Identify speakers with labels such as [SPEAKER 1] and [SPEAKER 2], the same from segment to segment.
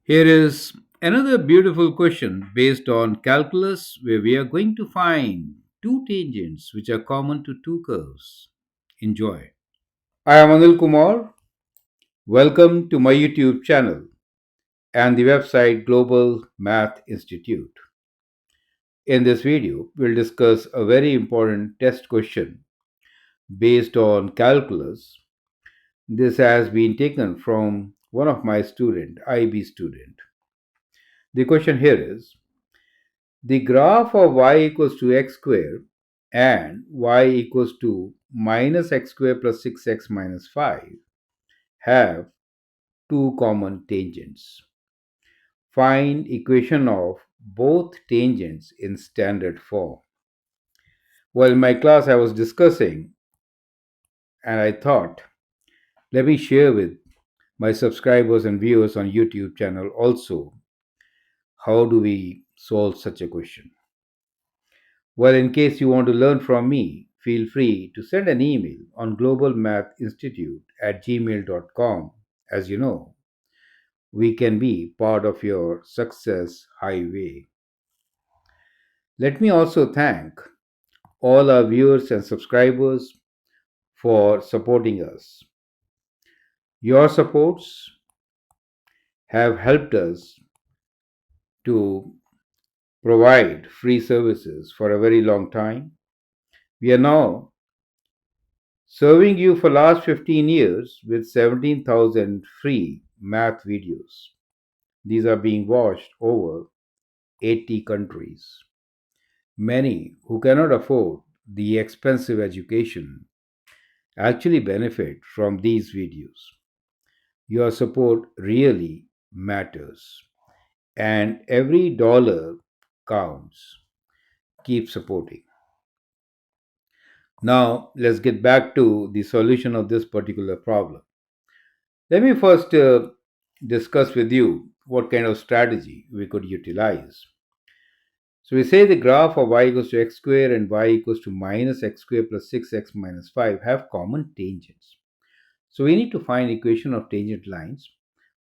[SPEAKER 1] Here is another beautiful question based on calculus where we are going to find two tangents which are common to two curves. Enjoy. I am Anil Kumar. Welcome to my YouTube channel and the website Global Math Institute. In this video, we'll discuss a very important test question based on calculus. This has been taken from one of my student, IB student. The question here is the graph of y equals to x square and y equals to minus x square plus 6x minus 5 have two common tangents. Find equation of both tangents in standard form. Well, in my class I was discussing and I thought, let me share with my subscribers and viewers on YouTube channel also how do we solve such a question. Well, in case you want to learn from me, feel free to send an email on globalmathinstitute@gmail.com. As you know, we can be part of your success highway. Let me also thank all our viewers and subscribers for supporting us. Your supports have helped us to provide free services for a very long time. We are now serving you for last 15 years with 17,000 free math videos. These are being watched over 80 countries. Many who cannot afford the expensive education actually benefit from these videos. Your support really matters, and every dollar counts. Keep supporting. Now, let's get back to the solution of this particular problem. Let me first discuss with you what kind of strategy we could utilize. So we say the graph of y equals to x square and y equals to minus x square plus 6x minus 5 have common tangents. So we need to find equation of tangent lines.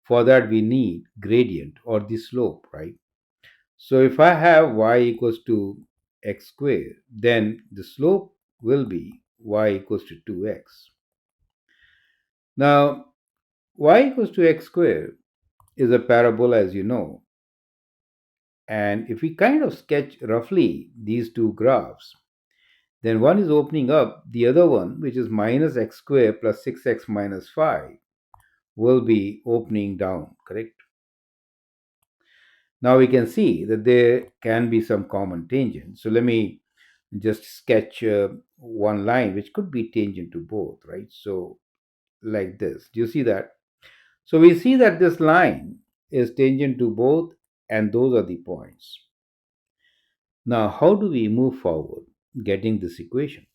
[SPEAKER 1] For that we need gradient or the slope, right? So if I have y equals to x square, then the slope will be y equals to 2x. Now, y equals to x square is a parabola, as you know. And if we kind of sketch roughly these two graphs, then one is opening up, the other one, which is minus x square plus 6x minus 5, will be opening down, correct? Now we can see that there can be some common tangent. So let me just sketch one line which could be tangent to both, right? So like this. Do you see that? So we see that this line is tangent to both, and those are the points. Now, how do we move forward getting this equation?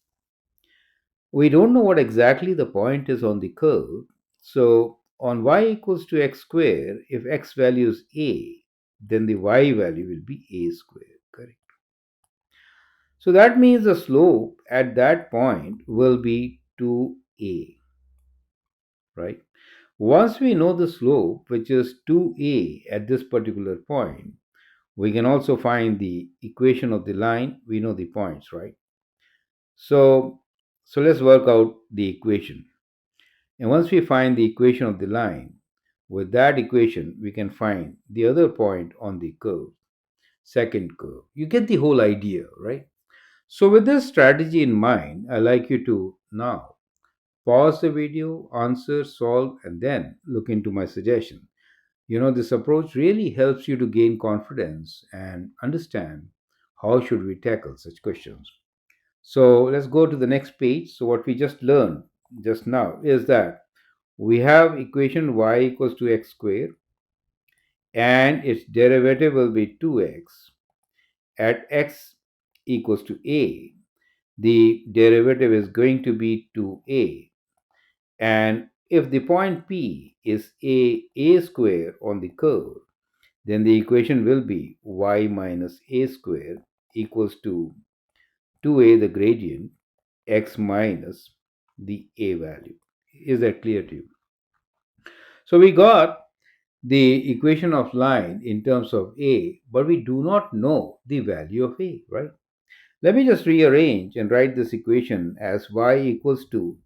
[SPEAKER 1] We don't know what exactly the point is on the curve. So on y equals to x square, if x value is a, then the y value will be a square, correct? So that means the slope at that point will be 2a, right? Once we know the slope, which is 2a at this particular point, we can also find the equation of the line. We know the points, right? So, so let's work out the equation. And once we find the equation of the line, with that equation, we can find the other point on the curve, second curve. You get the whole idea, right? So, with this strategy in mind, I like you to now pause the video, answer, solve, and then look into my suggestion. This approach really helps you to gain confidence and understand how should we tackle such questions. So let's go to the next page. So what we just learned just now is that we have equation y equals to x square and its derivative will be 2x. At x equals to a, the derivative is going to be 2a. And if the point P is a square on the curve, then the equation will be y minus a square equals to 2a the gradient x minus the a value. Is that clear to you? So we got the equation of line in terms of a, but we do not know the value of a, right? Let me just rearrange and write this equation as y equals to,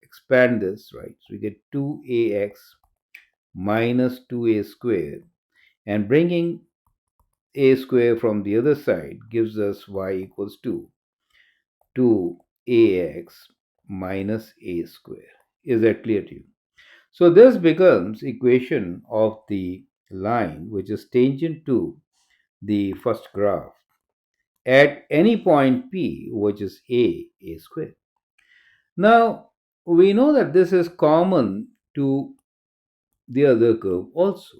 [SPEAKER 1] expand this, right? So we get 2ax minus 2a squared, and bringing a square from the other side gives us y equals to 2ax minus a square. Is that clear to you? So this becomes equation of the line which is tangent to the first graph at any point P, which is a square. Now, we know that this is common to the other curve also.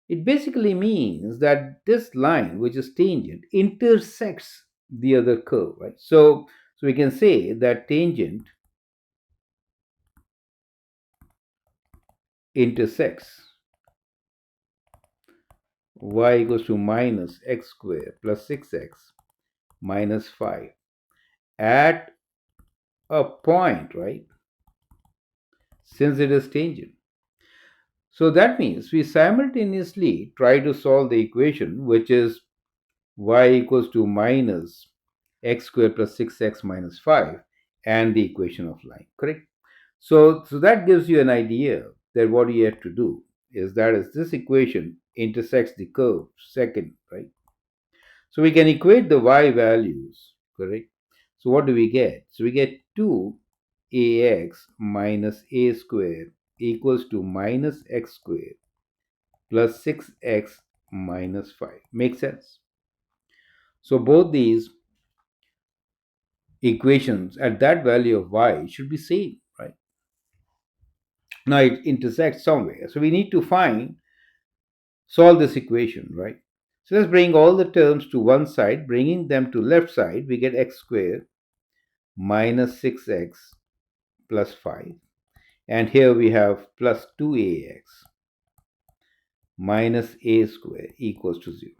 [SPEAKER 1] It basically means that this line, which is tangent, intersects the other curve, right? So we can say that tangent intersects y equals to minus x squared plus 6x minus 5 at a point, right? Since it is tangent. So that means we simultaneously try to solve the equation which is y equals to minus x squared plus 6x minus 5 and the equation of line, correct? So that gives you an idea that what you have to do is that is this equation intersects the curve second, right? So we can equate the y values, correct? So what do we get? So we get 2ax minus a squared equals to minus x squared plus 6x minus 5. Makes sense? So both these equations at that value of y should be same, right? Now it intersects somewhere. So we need to solve this equation, right? So let's bring all the terms to one side. Bringing them to left side, we get x squared minus 6x plus 5. And here we have plus 2ax minus a squared equals to 0,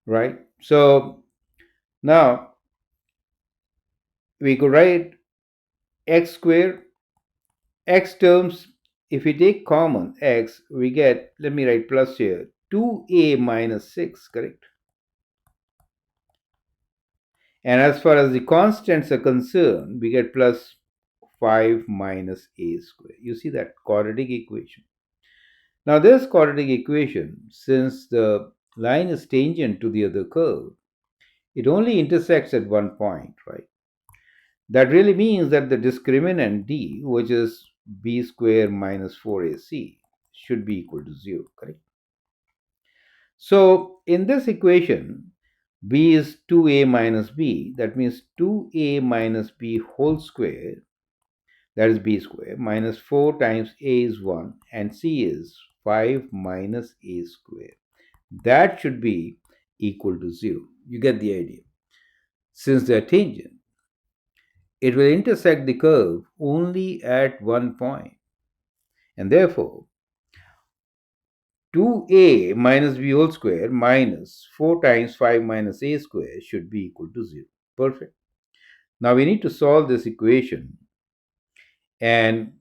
[SPEAKER 1] right? So now we could write x squared, x terms, if we take common x, we get, let me write plus here, 2a minus 6, correct? And as far as the constants are concerned, we get plus 5 minus a square. You see that quadratic equation. Now, this quadratic equation, since the line is tangent to the other curve, it only intersects at one point, right? That really means that the discriminant d, which is b square minus 4ac, should be equal to 0, correct? So, in this equation, b is 2a minus b, that means 2a minus b whole square, that is b square, minus 4 times a is 1, and c is 5 minus a square. That should be equal to 0. You get the idea. Since they are tangent, it will intersect the curve only at one point, and therefore 2a minus b whole square minus 4 times 5 minus a square should be equal to 0. Perfect. Now we need to solve this equation and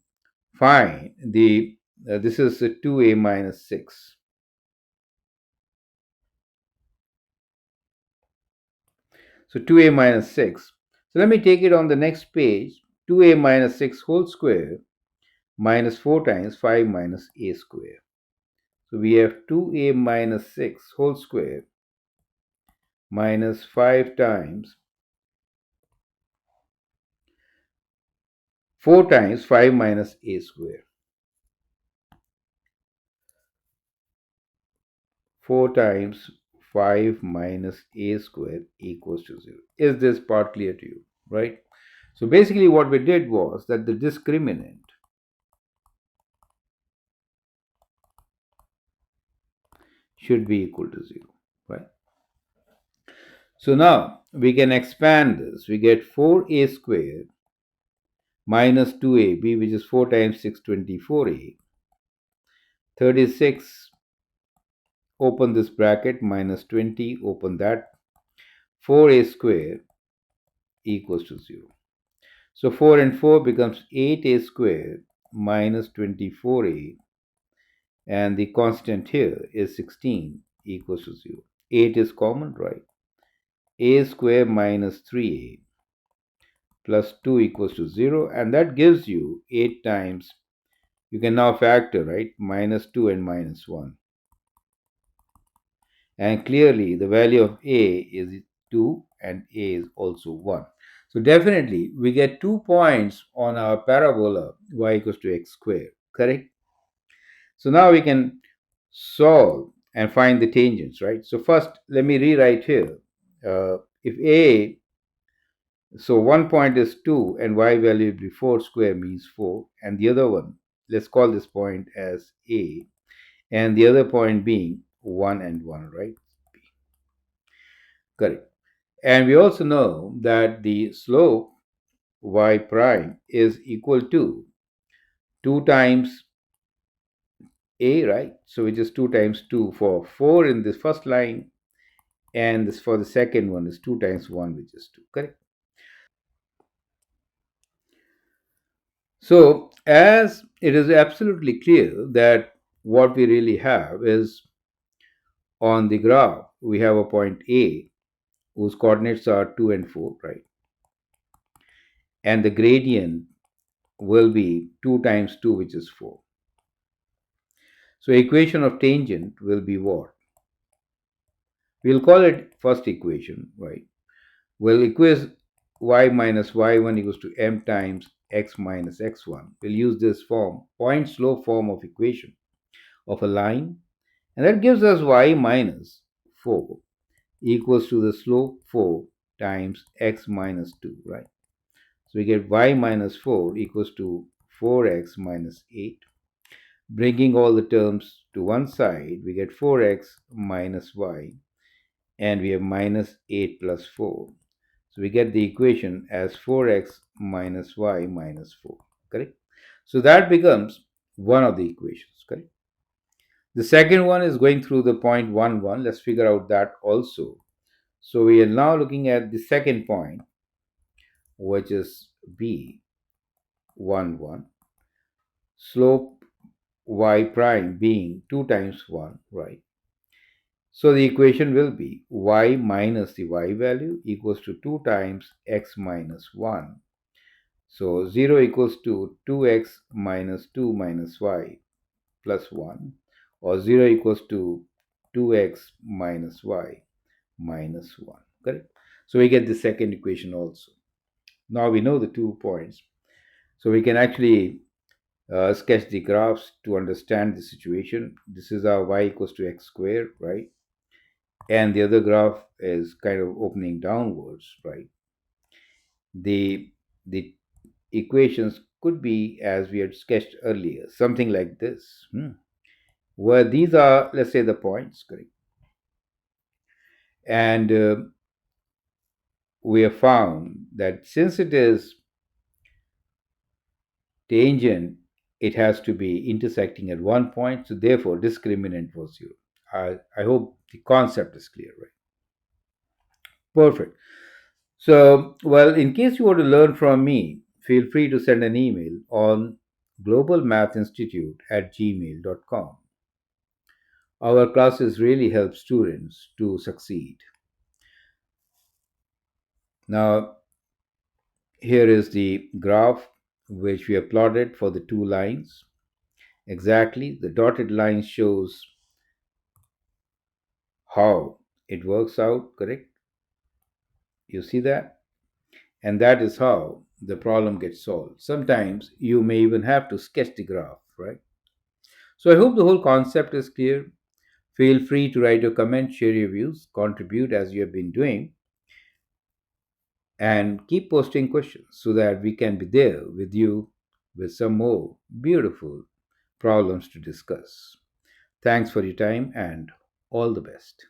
[SPEAKER 1] find the this is 2a minus 6. So 2a minus 6. So let me take it on the next page. 2a minus 6 whole square minus 4 times 5 minus a square. So we have 2a minus 6 whole square minus 5 times 4 times 5 minus a square. 4 times 5 minus a square equals to 0. Is this part clear to you? Right? So basically what we did was that the discriminant should be equal to 0. Right? So now we can expand this. We get 4a squared minus 2ab, which is 4 times 6, 24a, 36, open this bracket, minus 20, open that, 4a square equals to 0. So 4 and 4 becomes 8a square minus 24a, and the constant here is 16 equals to 0. 8 is common, right? A square minus 3a plus 2 equals to 0, and that gives you 8 times. You can now factor, right? Minus 2 and minus 1. And clearly, the value of a is 2 and a is also 1. So definitely, we get 2 points on our parabola y equals to x squared, correct? So now we can solve and find the tangents, right? So first, let me rewrite here. If a, so one point is 2 and y value will be 4 square means 4, and the other one, let's call this point as a, and the other point being 1 and 1, right? Correct. And we also know that the slope y prime is equal to 2 times a, right? So which is 2 times 2 for 4 in this first line, and this for the second one is 2 times 1, which is 2, correct? So as it is absolutely clear that what we really have is, on the graph we have a point A whose coordinates are 2 and 4, right? And the gradient will be 2 times 2, which is 4. So equation of tangent will be what? We'll call it first equation, right? We'll equate y minus y1 equals to m times x minus x1. We'll use this form, point slope form of equation of a line, and that gives us y minus 4 equals to the slope 4 times x minus 2, right? So we get y minus 4 equals to 4x minus 8. Bringing all the terms to one side, we get 4x minus y, and we have minus 8 plus 4. So we get the equation as 4x minus y minus 4, correct? So that becomes one of the equations, correct? The second one is going through the point 1, 1. Let's figure out that also. So we are now looking at the second point, which is b, 1, 1. Slope y prime being 2 times 1, right? So the equation will be y minus the y value equals to 2 times x minus 1. So 0 equals to 2x minus 2 minus y plus 1, or 0 equals to 2x minus y minus 1. Correct? So we get the second equation also. Now we know the 2 points. So we can actually sketch the graphs to understand the situation. This is our y equals to x squared, right? And the other graph is kind of opening downwards, right? The equations could be as we had sketched earlier, something like this, where these are, let's say, the points, correct? And we have found that since it is tangent, it has to be intersecting at one point, so therefore discriminant was 0. I hope the concept is clear, right? Perfect. So, well, in case you want to learn from me, feel free to send an email on globalmathinstitute@gmail.com. Our classes really help students to succeed. Now, here is the graph which we have plotted for the two lines. Exactly, the dotted line shows how it works out, correct? You see that? And that is how the problem gets solved. Sometimes you may even have to sketch the graph, right? So I hope the whole concept is clear. Feel free to write your comments, share your views, contribute as you have been doing, and keep posting questions so that we can be there with you with some more beautiful problems to discuss. Thanks for your time and all the best.